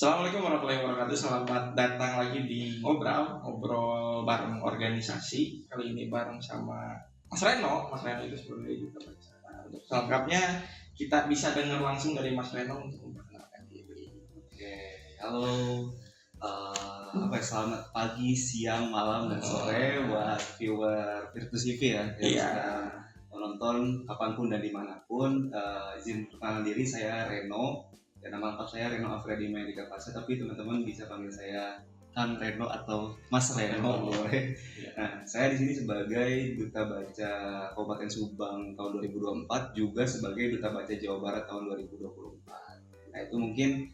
Assalamualaikum warahmatullahi wabarakatuh. Selamat datang lagi di ngobrol bareng organisasi. Kali ini bareng sama Mas Reno. Mas Reno itu sebenarnya juga baca. Untuk selengkapnya kita bisa dengar langsung dari Mas Reno untuk memperkenalkan diri. Oke, halo. Selamat pagi, siang, malam, dan sore buat viewer Virtus TV ya. Yang sedang menonton kapanpun dan dimanapun. Izin perkenalan diri, saya Reno. Dan nama lengkap saya Reno Afriyadi Mahendika Fasa, tapi teman-teman bisa panggil saya Kang Reno atau Mas Reno boleh. Nah, saya di sini sebagai Duta Baca Kabupaten Subang tahun 2024, juga sebagai Duta Baca Jawa Barat tahun 2024. Nah, itu mungkin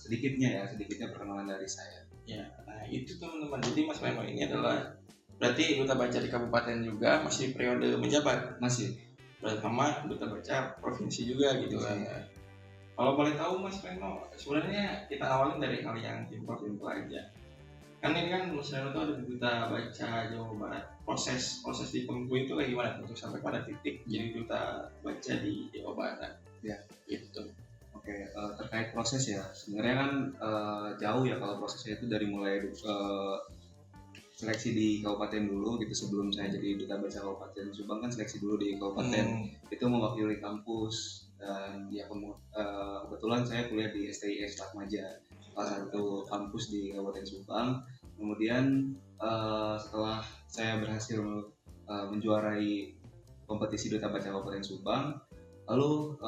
sedikitnya perkenalan dari saya. Ya, nah itu teman-teman. Jadi Mas Reno ini adalah berarti Duta Baca di kabupaten juga, masih periode menjabat? Masih. Berarti sama Duta Baca provinsi juga gitu kan. Kalau boleh tahu Mas Reno, sebenarnya kita awalin dari hal yang simpel aja. Kan ini kan Mas Reno itu ada di Duta Baca Jawa Barat. Proses ditempuh itu kayak gimana untuk sampai pada titik jadi Duta Baca di Jawa Barat? Ya, gitu. Oke, terkait proses ya, sebenarnya kan jauh ya kalau prosesnya itu dari mulai seleksi di kabupaten dulu gitu. Sebelum saya jadi Duta Baca Kabupaten Subang kan seleksi dulu di kabupaten, itu mewakili kampus. Dan ya kebetulan saya kuliah di STIS Atmaja, salah satu kampus di Kabupaten Subang. Kemudian setelah saya berhasil menjuarai kompetisi Duta Baca Kabupaten Subang, lalu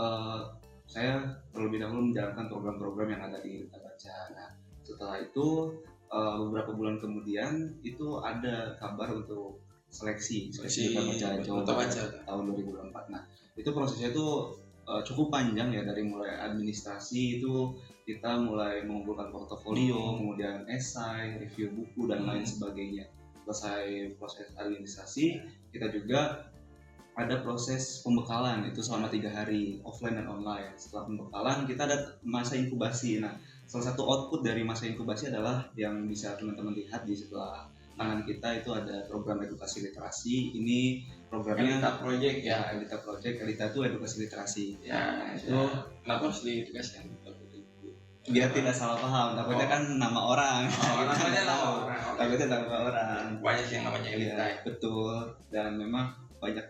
saya terlebih dahulu menjalankan program-program yang ada di Duta Baca. Nah, setelah itu beberapa bulan kemudian itu ada kabar untuk seleksi Duta Baca Jawa Barat tahun 2024. Nah, itu prosesnya itu cukup panjang ya, dari mulai administrasi itu kita mulai mengumpulkan portofolio, kemudian esai, review buku dan lain sebagainya. Selesai proses administrasi, kita juga ada proses pembekalan itu selama 3 hari offline dan online. Setelah pembekalan kita ada masa inkubasi. Nah, salah satu output dari masa inkubasi adalah yang bisa teman-teman lihat di sebelah kanan kita, itu ada program edukasi literasi. Ini programnya Elita Project. Elita itu edukasi literasi. Ya, itu kenapa harus ditugaskan? Biar tidak salah paham, takutnya kan nama orang. Namanya nama orang. Banyak yang namanya Elita. Ya, betul. Dan memang banyak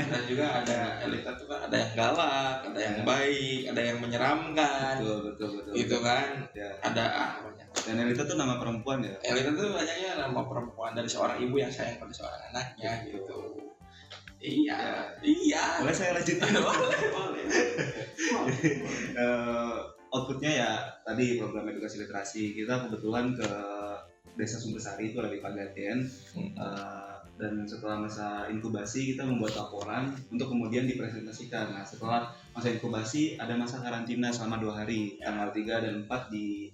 dan juga ada Elita itu kan ada yang galak, ada yang baik, ada yang menyeramkan. Betul. Itu kan ya. Ada banyak. Dan Elita tuh nama perempuan ya. Elita tuh banyaknya nama perempuan dari seorang ibu yang sayang pada seorang anaknya gitu. Iya. Boleh saya lanjutin? Boleh. Outputnya ya tadi program edukasi literasi. Kita kebetulan ke Desa Sumbersari itu lagi Pagaten. Dan setelah masa inkubasi kita membuat laporan untuk kemudian dipresentasikan. Nah, setelah masa inkubasi ada masa karantina selama 2 hari, tanggal 3 dan 4 di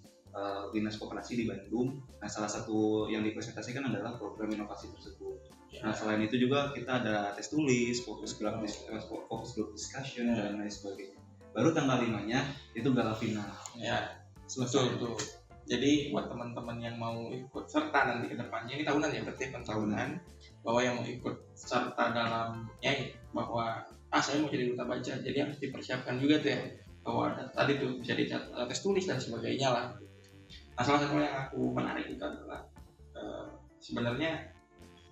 Dinas Koperasi di Bandung. Nah, salah satu yang dipresentasikan adalah program inovasi tersebut. Nah, selain itu juga kita ada tes tulis, fokus group discussion dan lain sebagainya. Baru tanggal 5-nya itu gala final. Ya, betul. Jadi buat teman-teman yang mau ikut serta nanti ke depannya, ini tahunan ya, berarti tahunan, bahwa yang mau ikut serta dalamnya bahwa saya mau jadi Duta Baca, jadi harus dipersiapkan juga tuh ya, bahwa tadi tuh bisa dicatat tes tulis dan sebagainya lah. Nah, salah satu yang aku menarik itu adalah sebenarnya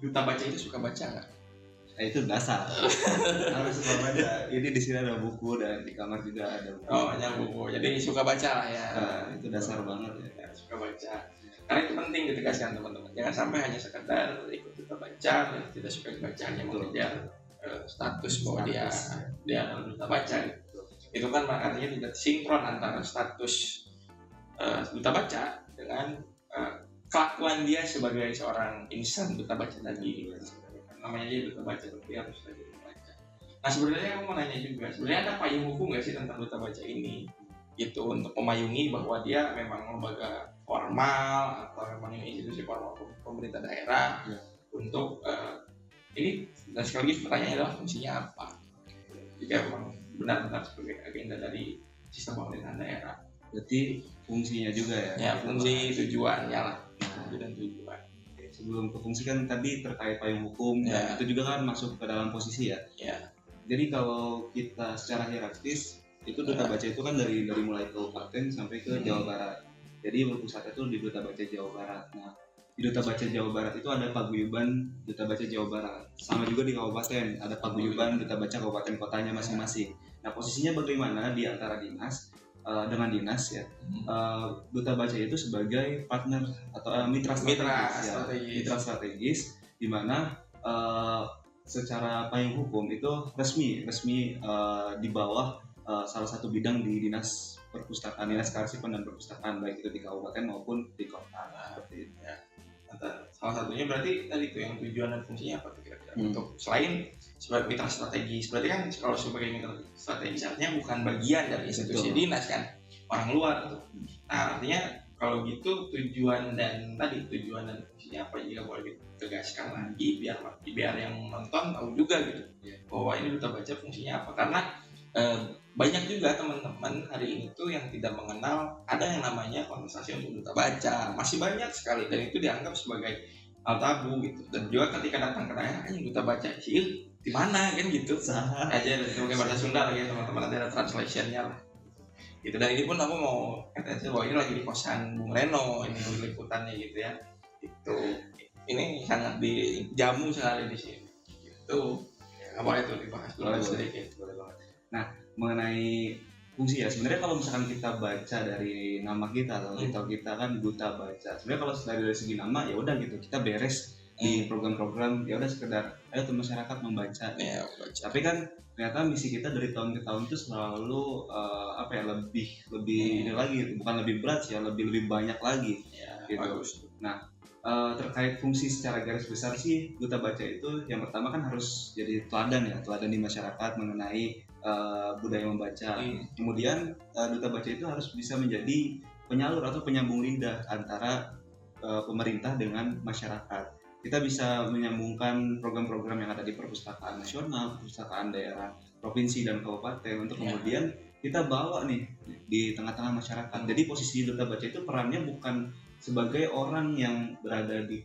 Duta Baca itu suka baca nggak? Itu dasar. Harus suka baca. Ini di sini ada buku dan di kamar juga ada buku. Banyak buku. Jadi suka baca lah ya. Itu dasar banget ya. Suka baca. Karena itu penting ditegaskan teman-teman. Jangan sampai hanya sekedar ikut Duta Baca dan tidak suka baca, hanya mengejar status bahwa dia adalah Duta Baca. Itu kan artinya tidak sinkron antara status Duta Baca dengan kelakuan dia sebagai seorang insan Duta Baca tadi. Namanya aja Duta Baca, berarti harus belajar baca. Nah, sebenarnya aku mau nanya juga, sebenarnya ada payung hukum nggak sih tentang Duta Baca ini? Gitu, untuk memayungi bahwa dia memang lembaga formal atau memang institusi formal pemerintah daerah untuk ini. Dan sekali lagi pertanyaannya adalah fungsinya apa? Jika memang benar-benar sebagai agenda dari sistem pemerintahan daerah. Berarti fungsinya juga ya? Ya, fungsi tujuannya lah. Fungsi dan tujuan. Sebelum ke fungsi kan tadi terkait payung hukum, itu juga kan masuk ke dalam posisi ya. Ya. Jadi kalau kita secara hierarkis Itu duta baca itu kan dari mulai kabupaten sampai ke Jawa Barat. Jadi berpusatnya itu di Duta Baca Jawa Barat. Nah, di Duta Baca Jawa Barat itu ada paguyuban Duta Baca Jawa Barat. Sama juga di kabupaten ada paguyuban Duta Baca kabupaten kotanya masing-masing. Nah, posisinya bagaimana di antara dinas dengan dinas ya? Duta Baca itu sebagai partner atau mitra strategis di mana secara payung hukum itu resmi di bawah salah satu bidang di dinas perpustakaan, dinas kearsipan dan perpustakaan baik itu di kabupaten maupun di kota. Seperti itu. Ya. Salah satunya berarti tadi itu yang tujuan dan fungsinya apa tuh kira-kira? Untuk selain sebagai mitra strategis, berarti kan kalau sebagai mitra strategis artinya bukan bagian dari institusi dinas kan, orang luar tuh. Nah artinya kalau gitu tujuan dan fungsinya apa jika boleh ditegaskan lagi biar yang nonton tahu juga gitu bahwa ini Duta Baca fungsinya apa, karena banyak juga teman-teman hari ini tuh yang tidak mengenal ada yang namanya konversasi untuk Duta Baca, masih banyak sekali dan itu dianggap sebagai hal tabu gitu. Dan juga ketika datang ke daerah Duta Baca sih di mana kan gitu aja sebagai bahasa Sunda lagi teman-teman, ada translationnya lah gitu. Dan ini pun aku mau katakan bahwa ini lagi di kosan Bung Reno ini liputannya gitu ya, itu ini sangat dijamu sekali di sini gitu. Boleh tuh dibahas dulu sedikit. Boleh banget. Nah, mengenai fungsi ya, sebenarnya kalau misalkan kita baca dari nama kita atau titel kita kan Duta Baca. Sebenarnya kalau dari segi nama ya udah gitu, kita beres di program-program ya udah sekedar ayo tuh masyarakat membaca. Ya, tapi kan ternyata misi kita dari tahun ke tahun itu selalu lebih ini lagi, bukan lebih berat sih ya, lebih banyak lagi gitu. Bagus. Nah, terkait fungsi secara garis besar sih Duta Baca itu yang pertama kan harus jadi teladan di masyarakat mengenai budaya membaca. Kemudian Duta Baca itu harus bisa menjadi penyalur atau penyambung lidah antara pemerintah dengan masyarakat. Kita bisa menyambungkan program-program yang ada di perpustakaan nasional, perpustakaan daerah, provinsi dan kabupaten untuk kemudian kita bawa nih di tengah-tengah masyarakat. Jadi posisi Duta Baca itu perannya bukan sebagai orang yang berada di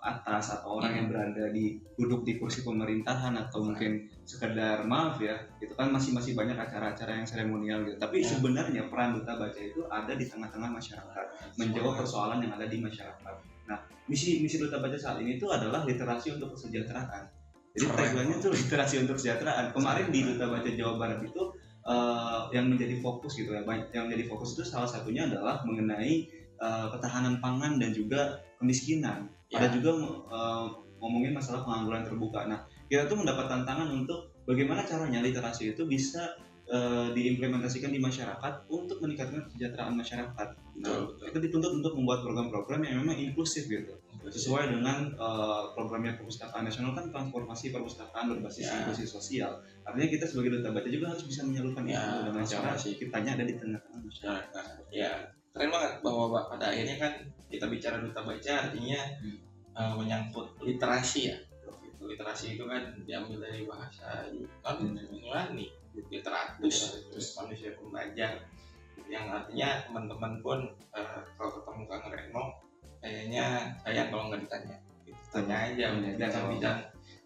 atas atau orang yang berada duduk di kursi pemerintahan atau mungkin sekedar maaf ya, itu kan masih banyak acara-acara yang seremonial gitu. Tapi sebenarnya peran Duta Baca itu ada di tengah-tengah masyarakat, menjawab persoalan yang ada di masyarakat. Nah, misi Duta Baca saat ini itu adalah literasi untuk kesejahteraan. Jadi tagline-nya itu literasi untuk kesejahteraan. Kemarin di Duta Baca Jawa Barat itu yang menjadi fokus gitu ya. Yang menjadi fokus itu salah satunya adalah mengenai ketahanan pangan dan juga kemiskinan. Ada juga ngomongin masalah pengangguran terbuka. Nah, kita tuh mendapat tantangan untuk bagaimana caranya literasi itu bisa diimplementasikan di masyarakat untuk meningkatkan kesejahteraan masyarakat. Nah, kita dituntut untuk membuat program-program yang memang inklusif gitu, sesuai dengan programnya perpustakaan nasional kan transformasi perpustakaan berbasis inklusi sosial. Artinya kita sebagai Duta Baca juga harus bisa menyalurkan itu dengan cara kitanya ada di tengah-tengah masyarakat. Keren banget bahwa pada akhirnya kan kita bicara Duta Baca artinya menyangkut literasi ya. Literasi itu kan diambil dari bahasa Yunani, literatus, terus manusia pembelajar, yang artinya teman-teman pun kalau ketemu Kang Reno kayaknya sayang kalau nggak ditanya, tanya aja,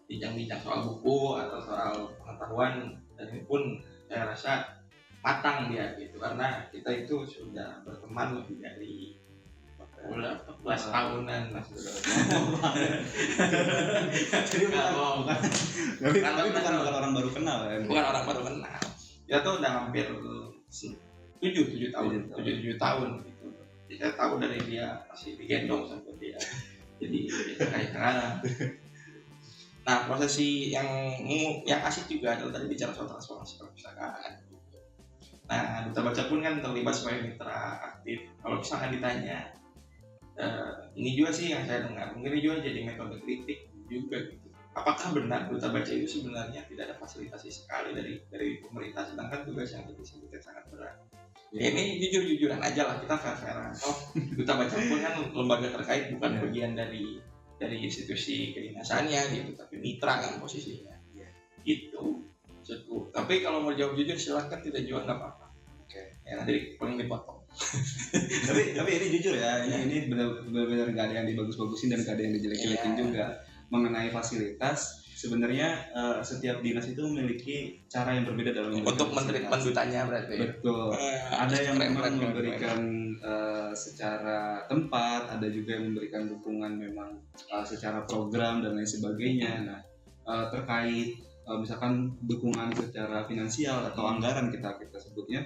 bincang-bincang soal buku atau soal pengetahuan, dan ini pun saya rasa matang dia gitu, karena kita itu sudah berteman lebih dari 14 tahunan lah. Jadi bukan orang baru kenal kan? Bukan orang baru kenal. Kita tuh udah hampir 7 tahun gitu. Kita tahu dari dia masih digendong sampai dia jadi kayak sekarang. Nah, prosesi yang asik juga adalah tadi bicara soal transformasi perpustakaan. Nah, Duta Baca pun kan terlibat sebagai mitra aktif. Kalau misalkan ditanya, ini juga sih yang saya dengar, mungkin ini juga jadi metode kritik juga gitu. Apakah benar Duta Baca itu sebenarnya tidak ada fasilitasi sekali dari pemerintah, sedangkan tugas yang disebutkan sangat berat? Ya, ini jujur-jujuran aja lah, kita fair-fairan. Duta Baca pun kan lembaga terkait, bukan bagian dari institusi kedinasannya gitu, tapi mitra kan posisinya. Gitu. Tapi kalau mau jawab jujur silahkan, tidak juga nggak apa-apa. Ya nanti paling dipotong. tapi ini jujur ya, ini benar-benar nggak ada yang dibagus-bagusin dan nggak ada yang dijelek-jelekin juga. mengenai fasilitas, sebenarnya setiap dinas itu memiliki cara yang berbeda dalam untuk mentreatment dutanya berarti. Betul. Ada yang memang memberikan secara tempat, ada juga yang memberikan dukungan memang secara program dan lain sebagainya. Nah, terkait misalkan dukungan secara finansial atau anggaran kita sebutnya,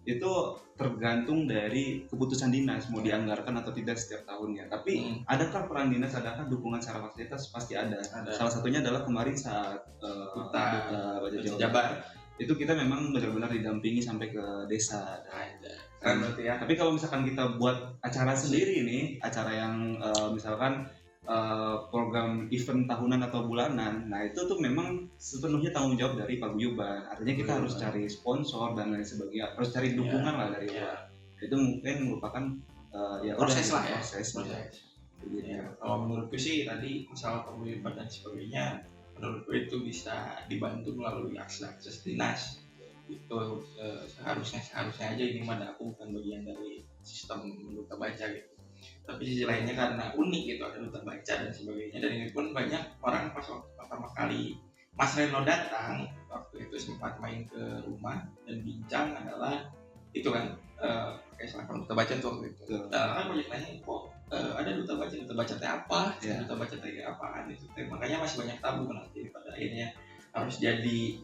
itu tergantung dari keputusan dinas mau dianggarkan atau tidak setiap tahunnya. Tapi adakah peran dinas, adakah dukungan secara fasilitas? Pasti ada. Salah satunya adalah kemarin saat Duta Baca Jabar itu kita memang benar-benar didampingi sampai ke desa. Keren berarti ya. Tapi kalau misalkan kita buat acara sendiri nih, acara yang misalkan program event tahunan atau bulanan, nah itu tuh memang sepenuhnya tanggung jawab dari paguyuban. Artinya kita harus cari sponsor dan lain sebagainya, harus cari dukungan lah dari luar. Itu mungkin merupakan proses lah ya. Proses. Ya, kalau menurutku sih tadi masalah paguyuban dan sebagainya, menurutku itu bisa dibantu melalui akses dinas. Itu seharusnya aja ini mah aku bukan bagian dari sistem duta baca gitu. Tapi sisi lainnya karena unik gitu, ada duta baca dan sebagainya, dan ini pun banyak orang pas waktu pertama kali Mas Reno datang waktu itu sempat main ke rumah dan bincang adalah itu kan kayak seragam duta baca tuh waktu itu. Dan orang banyak nanya kok ada duta baca teh apa? Duta baca teh apaan itu teh. Makanya masih banyak tabu nanti pada akhirnya harus jadi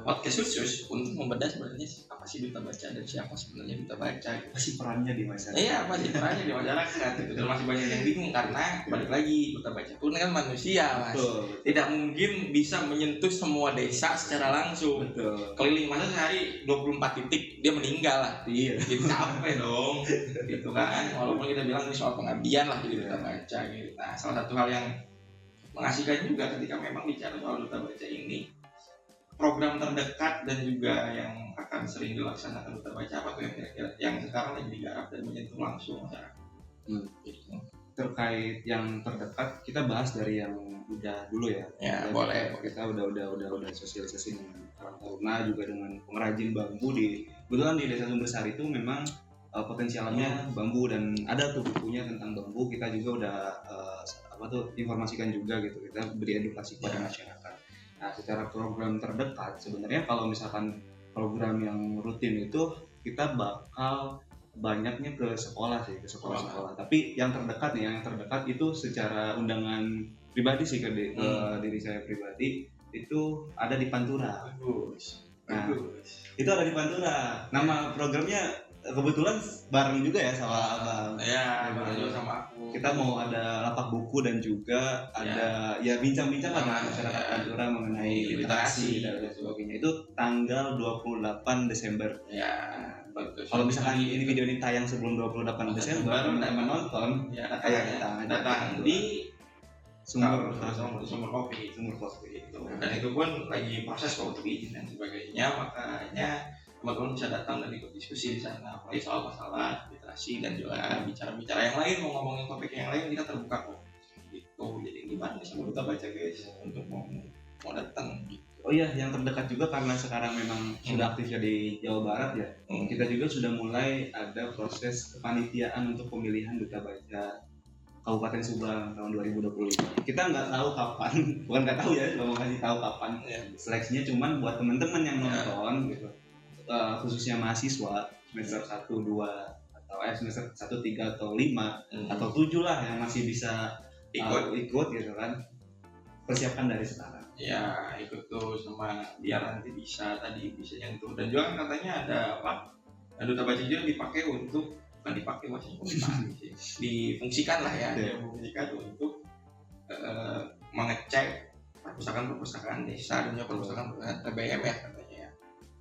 podcast khusus untuk membedah sebenarnya apa sih duta baca dan siapa sebenarnya duta baca. Apa sih perannya di masyarakat? Iya, apa sih perannya di masyarakat itu. Dan masih banyak yang bingung karena balik lagi duta baca itu kan manusia, Mas. Betul. Tidak mungkin bisa menyentuh semua desa secara langsung. Betul. Keliling masa sehari 24 titik dia meninggal lah. Iya. Kita capek dong. Gitu kan. Walaupun kita bilang ini soal pengabdian lah jadi duta baca gitu. Nah, salah satu hal yang mengasihkan juga ketika memang bicara soal duta baca ini, program terdekat dan juga yang akan sering dilaksanakan duta baca apa tuh yang kira-kira yang sekarang lagi digarap dan menyentuh langsung masyarakat? Terkait yang terdekat kita bahas dari yang udah dulu ya. Ya, boleh. Kita udah sosialisasi dengan Karang Taruna juga dengan pengrajin bambu kebetulan di Desa Sumbersari itu memang potensialnya bambu dan ada tuh bukunya tentang bambu. Kita juga udah informasikan juga gitu, kita beri edukasi kepada masyarakat. Nah, secara program terdekat sebenarnya kalau misalkan program yang rutin itu kita bakal banyaknya ke sekolah. Tapi yang terdekat itu secara undangan pribadi sih ke diri saya pribadi itu ada di Pantura. Bagus. Itu ada di Pantura. Nama programnya kebetulan bareng juga ya sama Abang. Ya, bareng juga sama aku. Kita mau ada lapak buku dan juga ada bincang-bincang dengan masyarakat Pantura mengenai literasi dan sebagainya. Itu tanggal 28 Desember. Ya, betul. Kalau misalkan ini video ini tayang sebelum 28 Desember, teman-teman nonton, datang di Sumur Kopi itu. Dan itu pun lagi proses untuk izin dan sebagainya, makanya teman-teman bisa datang dan ikut diskusi di sana, apalagi soal masalah literasi dan juga bicara-bicara yang lain, mau ngomongin topik yang lain kita terbuka kok. Gitu. Jadi gimana sih duta baca guys untuk mau datang gitu. Oh iya, yang terdekat juga karena sekarang memang sudah aktif di Jawa Barat ya. Kita juga sudah mulai ada proses kepanitiaan untuk pemilihan duta baca Kabupaten Subang tahun 2025. Kita nggak tahu kapan, bukan nggak tahu ya, cuma mau kasih tahu kapan. Seleksinya cuman buat teman-teman yang nonton gitu. Khususnya mahasiswa semester 1, 2 atau semester 1, 3 atau 5 atau 7 lah yang masih bisa ikut gitu kan. Persiapkan dari sekarang. Ya, ikut tuh sama biar nanti bisa nyentuh. Dan juga kan katanya ada duta baca juga dipakai untuk difungsikan lah ya. Difungsikan untuk mengecek perpustakaan desa dan juga perpustakaan TBM ya katanya ya.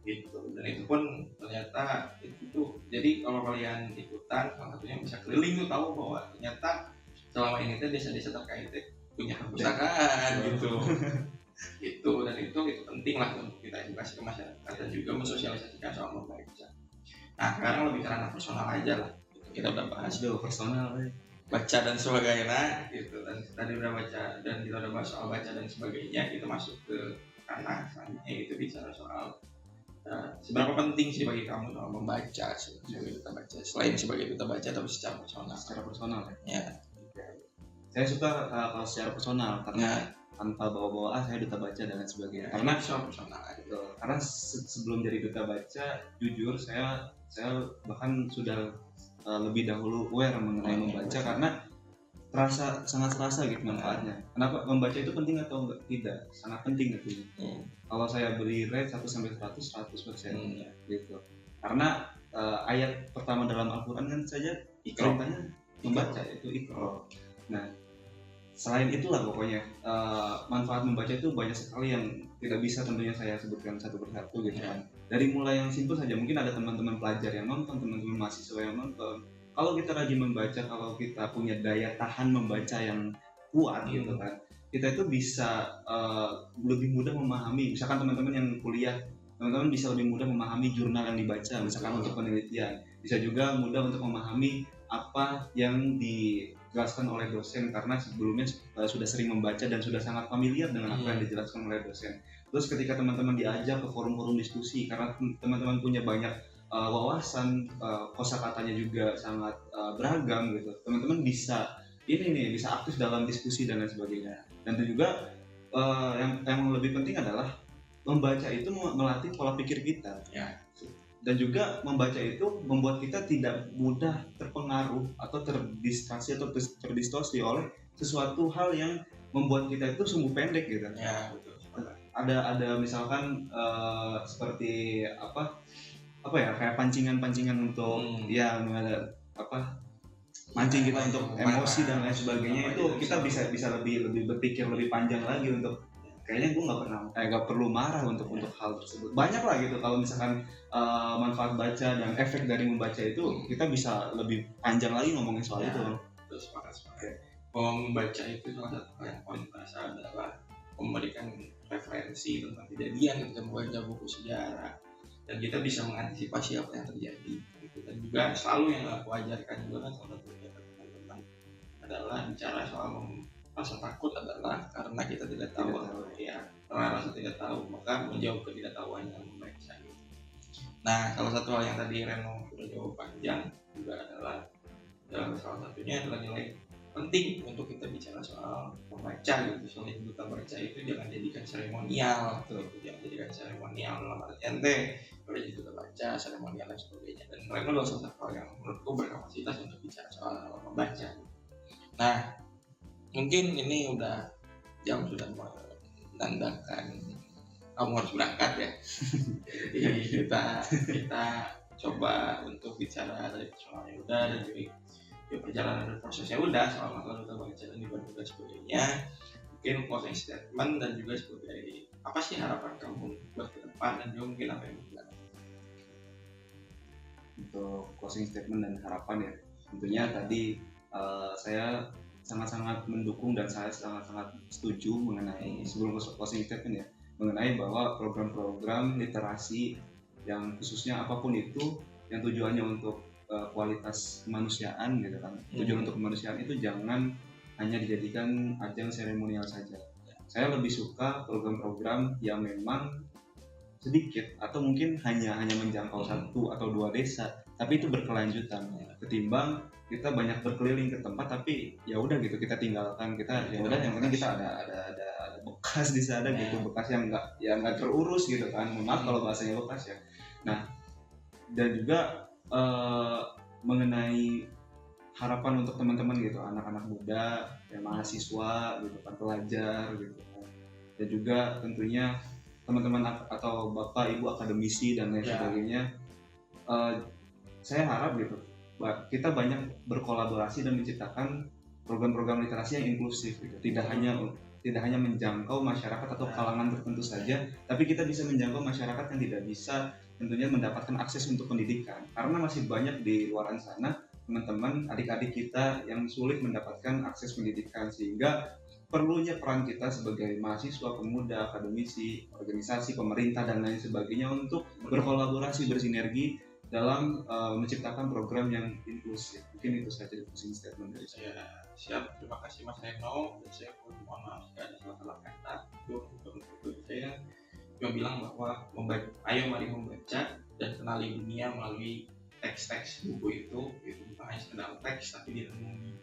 Gitu. Dan itu pun ternyata itu tuh, jadi kalau kalian ikutan salah satunya bisa keliling tuh tahu bahwa ternyata selama ini tuh desa-desa terkait punya perpustakaan gitu. Gitu, dan itu penting lah untuk kita edukasi ke masyarakat dan juga mensosialisasikan soal membaca. Nah, sekarang lebih ke ranah personal aja lah. Kita udah bahas personal baca dan sebagainya gitu, dan tadi udah baca dan kita udah bahas soal baca dan sebagainya. Kita masuk ke ranah selanjutnya, itu bicara soal seberapa penting sih bagi kamu soal membaca sebagai duta baca, selain sebagai duta baca tapi secara personal ya. saya suka kalau secara personal karena tanpa bawa-bawa saya duta baca dan lain sebagainya. Karena personal karena sebelum jadi duta baca, jujur saya bahkan sudah lebih dahulu aware mengenai membaca karena sangat terasa gitu manfaatnya. Kenapa membaca itu penting atau enggak? Tidak, sangat penting itu. Kalau saya beri rate 1 sampai 100% gitu. Karena ayat pertama dalam Al-Qur'an kan saja perintahnya membaca itu Iqra. Nah, selain itulah pokoknya manfaat membaca itu banyak sekali yang tidak bisa tentunya saya sebutkan satu persatu gitu kan. Dari mulai yang simpel saja, mungkin ada teman-teman pelajar yang nonton, teman-teman mahasiswa yang nonton. Kalau kita rajin membaca, kalau kita punya daya tahan membaca yang kuat gitu kan, kita itu bisa lebih mudah memahami. Misalkan teman-teman yang kuliah, teman-teman bisa lebih mudah memahami jurnal yang dibaca, misalkan untuk penelitian. Bisa juga mudah untuk memahami apa yang dijelaskan oleh dosen karena sebelumnya sudah sering membaca dan sudah sangat familiar dengan apa yang dijelaskan oleh dosen. Terus ketika teman-teman diajak ke forum-forum diskusi karena teman-teman punya banyak wawasan, kosakatanya juga sangat beragam gitu. Teman-teman bisa bisa aktif dalam diskusi dan lain sebagainya. Dan itu juga yang lebih penting adalah membaca itu melatih pola pikir kita. Dan juga membaca itu membuat kita tidak mudah terpengaruh atau terdistraksi atau terdistorsi oleh sesuatu hal yang membuat kita itu sumbu pendek gitu. Betul. Ada misalkan seperti apa ya, kayak pancingan untuk yang ada mancing kita untuk emosi dan lain sebagainya, itu kita bisa lebih berpikir lebih panjang lagi untuk kayaknya gue nggak perlu marah untuk hal tersebut. Banyak lah gitu kalau misalkan manfaat baca dan efek dari membaca itu kita bisa lebih panjang lagi ngomongin soal itu. Terus membaca itu salah satu hal yang paling terasa adalah memberikan referensi tentang kejadian ketika membaca buku sejarah, dan kita bisa mengantisipasi apa yang terjadi. Dan juga selalu yang aku ajarkan juga kan salah satunya ke teman-teman adalah bicara soal rasa takut adalah karena kita tidak tahu. Karena rasa tidak tahu maka menjawab ketidaktahuan dengan membaca. Nah, salah satu hal yang tadi Reno sudah jawab panjang juga adalah salah satunya adalah nilai penting untuk kita bicara soal membaca gitu. Soalnya duta baca itu jangan jadikan seremonial, jangan jadikan seremonial dalam artian kalau jadi duta baca seremonial dan sebagainya. Dan mereka adalah salah satu yang menurutku berkapasitas untuk bicara soal membaca. Nah, mungkin ini udah jam sudah menandakan kamu harus berangkat ya. Jadi kita coba untuk bicara dari persoalannya udah, dan juga perjalanan dan prosesnya udah, soal masalah duta baca dan dibantu dan sebagainya. Mungkin closing statement dan juga sebagai apa sih harapan kamu buat ke depan, dan juga mungkin apa yang berjalan. Untuk closing statement dan harapan ya, tentunya tadi saya sangat-sangat mendukung dan saya sangat-sangat setuju mengenai sebelum closing statement ya, mengenai bahwa program-program literasi yang khususnya apapun itu yang tujuannya untuk kualitas kemanusiaan gitu kan, tujuan untuk kemanusiaan itu jangan hanya dijadikan ajang seremonial saja. Saya lebih suka program-program yang memang sedikit atau mungkin hanya menjangkau 1 atau 2 desa, tapi itu berkelanjutan, ketimbang kita banyak berkeliling ke tempat tapi ya udah gitu kita tinggalkan, kita ya udah yang penting kita ada bekas di sana gitu, bekas yang nggak terurus gitu kan, maaf kalau bahasanya bekas ya. Nah, dan juga mengenai harapan untuk teman-teman gitu, anak-anak muda, ya mahasiswa gitu kan, pelajar gitu kan, dan juga tentunya teman-teman atau bapak ibu akademisi dan lain sebagainya. Saya harap gitu kita banyak berkolaborasi dan menciptakan program-program literasi yang inklusif gitu. Tidak hanya menjangkau masyarakat atau kalangan tertentu saja, tapi kita bisa menjangkau masyarakat yang tidak bisa tentunya mendapatkan akses untuk pendidikan, karena masih banyak di luar sana teman-teman adik-adik kita yang sulit mendapatkan akses pendidikan, sehingga perlunya peran kita sebagai mahasiswa, pemuda, akademisi, organisasi, pemerintah dan lain sebagainya untuk berkolaborasi, bersinergi dalam menciptakan program yang inklusif. Mungkin itu saja closing statement dari saya. Siap, terima kasih Mas Reno. Dan saya mohon maaf jika ada salah kata. Saya cuma bilang bahwa ayo mari membaca dan kenali dunia melalui teks-teks buku itu bukan hanya sekedar teks tapi direnungi.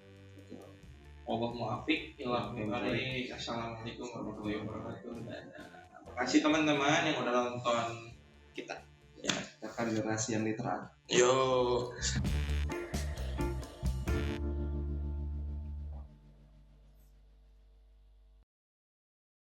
wabah muafik ilah balik. Assalamualaikum warahmatullahi wabarakatuh. Dan terima kasih teman-teman yang udah nonton kita. Ya, kita kan generasi yang literat. yo.